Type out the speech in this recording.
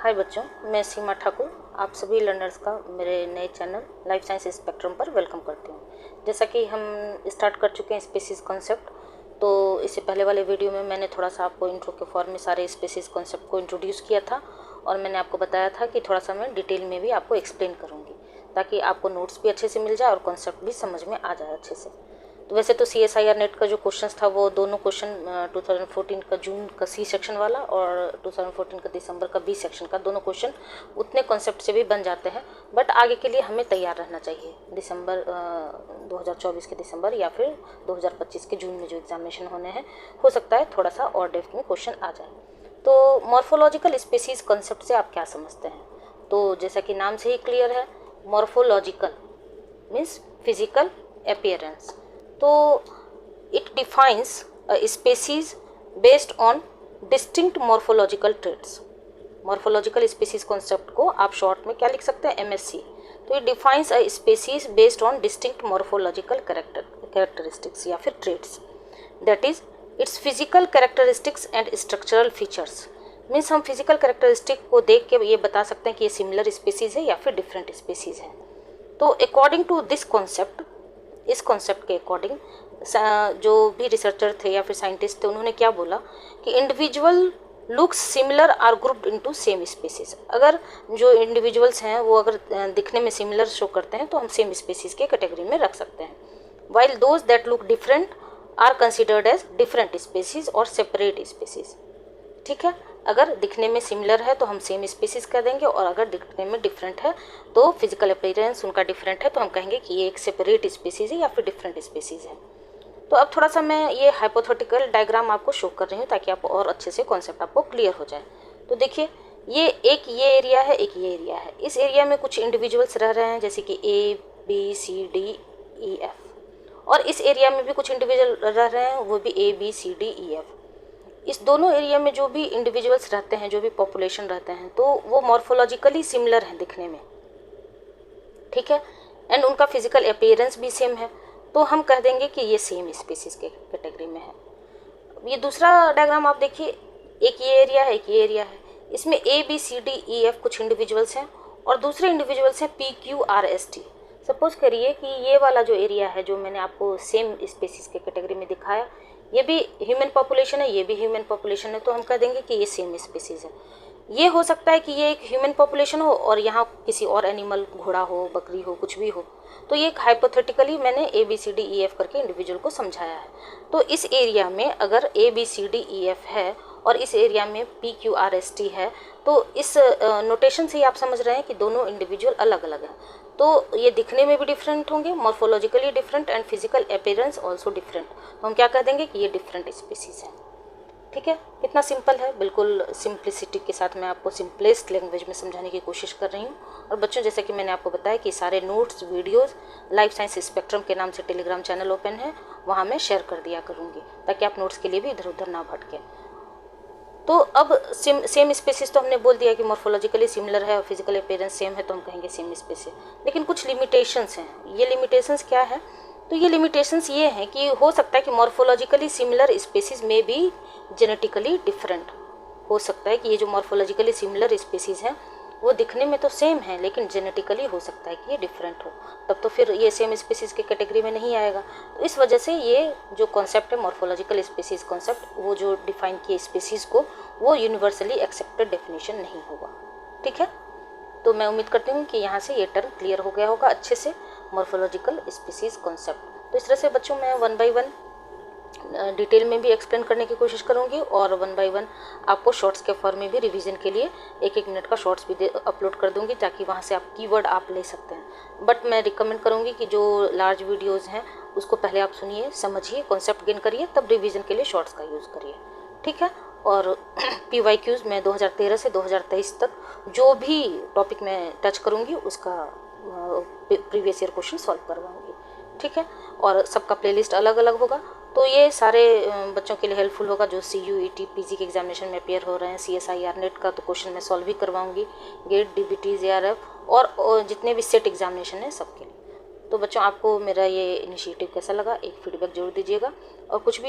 हाय बच्चों, मैं सीमा ठाकुर आप सभी लर्नर्स का मेरे नए चैनल लाइफ साइंस स्पेक्ट्रम पर वेलकम करती हूँ। जैसा कि हम स्टार्ट कर चुके हैं स्पीसीज़ कॉन्सेप्ट, तो इससे पहले वाले वीडियो में मैंने थोड़ा सा आपको इंट्रो के फॉर्म में सारे स्पीसीज़ कॉन्सेप्ट को इंट्रोड्यूस किया था और मैंने आपको बताया था कि थोड़ा सा मैं डिटेल में भी आपको एक्सप्लेन करूँगी ताकि आपको नोट्स भी अच्छे से मिल जाए और कॉन्सेप्ट भी समझ में आ जाए अच्छे से। तो वैसे तो CSIR नेट का जो क्वेश्चंस था वो दोनों क्वेश्चन 2014 का जून का C सेक्शन वाला और 2014 का दिसंबर का B सेक्शन का दोनों क्वेश्चन उतने कॉन्सेप्ट से भी बन जाते हैं, बट आगे के लिए हमें तैयार रहना चाहिए। दिसंबर 2024 के दिसंबर या फिर 2025 के जून में जो एग्जामिनेशन होने हैं, हो सकता है थोड़ा सा और डेप्थ में क्वेश्चन आ जाए। तो मॉर्फोलॉजिकल स्पीसीज कॉन्सेप्ट से आप क्या समझते हैं? तो जैसा कि नाम से ही क्लियर है, मॉर्फोलॉजिकल मीन्स फिजिकल अपीयरेंस। तो it defines a species based on distinct morphological traits. Morphological species concept को आप शॉर्ट में क्या लिख सकते हैं, MSC। तो it defines a species based on distinct morphological characteristics या फिर traits, that is it's physical characteristics and structural features. Means हम फिजिकल कैरेक्टरिस्टिक को देख के ये बता सकते हैं कि ये सिमिलर स्पीसीज है या फिर डिफरेंट स्पीसीज है। तो अकॉर्डिंग टू दिस कॉन्सेप्ट, इस कॉन्सेप्ट के अकॉर्डिंग जो भी रिसर्चर थे या फिर साइंटिस्ट थे, उन्होंने क्या बोला कि individual looks similar are grouped into same species. अगर जो इंडिविजुअल्स हैं वो अगर दिखने में सिमिलर शो करते हैं तो हम सेम स्पीसीज के कैटेगरी में रख सकते हैं, while those that look different are considered as different species और सेपरेट स्पीसीज। ठीक है, अगर दिखने में सिमिलर है तो हम सेम स्पीसीज कह देंगे और अगर दिखने में डिफरेंट है तो फिजिकल अपीयरेंस उनका डिफरेंट है तो हम कहेंगे कि ये एक सेपरेट स्पीसीज है या फिर डिफरेंट स्पीसीज है। तो अब थोड़ा सा मैं ये हाइपोथेटिकल डायग्राम आपको शो कर रही हूँ ताकि आपको और अच्छे से कॉन्सेप्ट आपको क्लियर हो जाए। तो देखिए, ये एरिया है, एक ये एरिया है। इस एरिया में कुछ इंडिविजुअल्स रह रहे हैं जैसे कि ABCDEF, और इस एरिया में भी कुछ इंडिविजुअल रह रहे हैं, वो भी ABCDEF। इस दोनों एरिया में जो भी इंडिविजुअल्स रहते हैं, जो भी पॉपुलेशन रहते हैं, तो वो मॉर्फोलॉजिकली सिमिलर हैं दिखने में। ठीक है, एंड उनका फिजिकल अपीयरेंस भी सेम है, तो हम कह देंगे कि ये सेम स्पीसीज के कैटेगरी में है। ये दूसरा डायग्राम आप देखिए, एक ये एरिया है, एक ये एरिया है। इसमें ABCDEF कुछ इंडिविजुअल्स हैं और दूसरे इंडिविजुअल्स हैं PQRST। सपोज करिए कि ये वाला जो एरिया है जो मैंने आपको सेम स्पीसीज के कैटेगरी में दिखाया, ये भी ह्यूमन पॉपुलेशन है, ये भी ह्यूमन पॉपुलेशन है, तो हम कह देंगे कि ये सेम स्पीसीज है। ये हो सकता है कि ये एक ह्यूमन पॉपुलेशन हो और यहाँ किसी और एनिमल, घोड़ा हो, बकरी हो, कुछ भी हो। तो ये हाइपोथेटिकली मैंने ABCDEF करके इंडिविजुअल को समझाया है। तो इस एरिया में अगर ABCDEF है और इस एरिया में PQRST है, तो इस नोटेशन से ही आप समझ रहे हैं कि दोनों इंडिविजुअल अलग अलग हैं। तो ये दिखने में भी डिफरेंट होंगे, morphologically different and physical appearance also different. तो हम क्या कह देंगे कि ये डिफरेंट स्पीसीज है। ठीक है, कितना सिंपल है, बिल्कुल सिंप्लिसिटी के साथ मैं आपको सिंपलेस्ट लैंग्वेज में समझाने की कोशिश कर रही हूँ। और बच्चों, जैसे कि मैंने आपको बताया कि सारे notes, videos life science spectrum के नाम से टेलीग्राम चैनल ओपन है, वहाँ मैं शेयर कर दिया करूँगी ताकि आप नोट्स के लिए भी इधर उधर ना भटकें। तो अब सेम स्पीसीज तो हमने बोल दिया कि मॉर्फोलॉजिकली सिमिलर है और फिजिकल अपीयरेंस सेम है, तो हम कहेंगे सेम स्पीसीज। लेकिन कुछ लिमिटेशंस हैं। ये लिमिटेशंस क्या है? तो ये लिमिटेशंस ये हैं कि हो सकता है कि मॉर्फोलॉजिकली सिमिलर स्पीसीज में भी जेनेटिकली डिफरेंट हो सकता है कि ये जो मॉर्फोलॉजिकली सिमिलर स्पीसीज हैं वो दिखने में तो सेम है लेकिन जेनेटिकली हो सकता है कि ये डिफरेंट हो, तब तो फिर ये सेम स्पीसीज के कैटेगरी में नहीं आएगा। तो इस वजह से ये जो कॉन्सेप्ट है मॉर्फोलॉजिकल स्पीसीज कॉन्सेप्ट, वो जो डिफाइन किए स्पीसीज को, वो यूनिवर्सली एक्सेप्टेड डेफिनेशन नहीं होगा। ठीक है, तो मैं उम्मीद करती हूँ कि यहाँ से ये टर्म क्लियर हो गया होगा अच्छे से, मॉर्फोलॉजिकल स्पीसीज कॉन्सेप्ट। तो इस तरह से बच्चों मैं 1 by 1 डिटेल में भी एक्सप्लेन करने की कोशिश करूंगी और 1 by 1 आपको शॉर्ट्स के फॉर्म में भी रिवीजन के लिए 1-1 मिनट का शॉर्ट्स भी अपलोड कर दूंगी ताकि वहां से आप कीवर्ड आप ले सकते हैं। बट मैं रिकमेंड करूंगी कि जो लार्ज वीडियोस हैं उसको पहले आप सुनिए, समझिए, कॉन्सेप्ट गेन करिए, तब रिवीजन के लिए शॉर्ट्स का यूज़ करिए। ठीक है, और PYQs मैं 2013 से 2023 तक जो भी टॉपिक मैं टच करूँगी उसका प्रीवियस ईयर क्वेश्चन सॉल्व करवाऊँगी। ठीक है, और सबका प्लेलिस्ट अलग अलग होगा, तो ये सारे बच्चों के लिए हेल्पफुल होगा जो CUET PG के एग्जामिनेशन में अपेयर हो रहे हैं। CSIR नेट का तो क्वेश्चन मैं सॉल्व भी करवाऊंगी, गेट, DBT, JRF और जितने भी सेट एग्जामिनेशन है सबके लिए। तो बच्चों, आपको मेरा ये इनिशिएटिव कैसा लगा, एक फीडबैक जरूर दीजिएगा और कुछ भी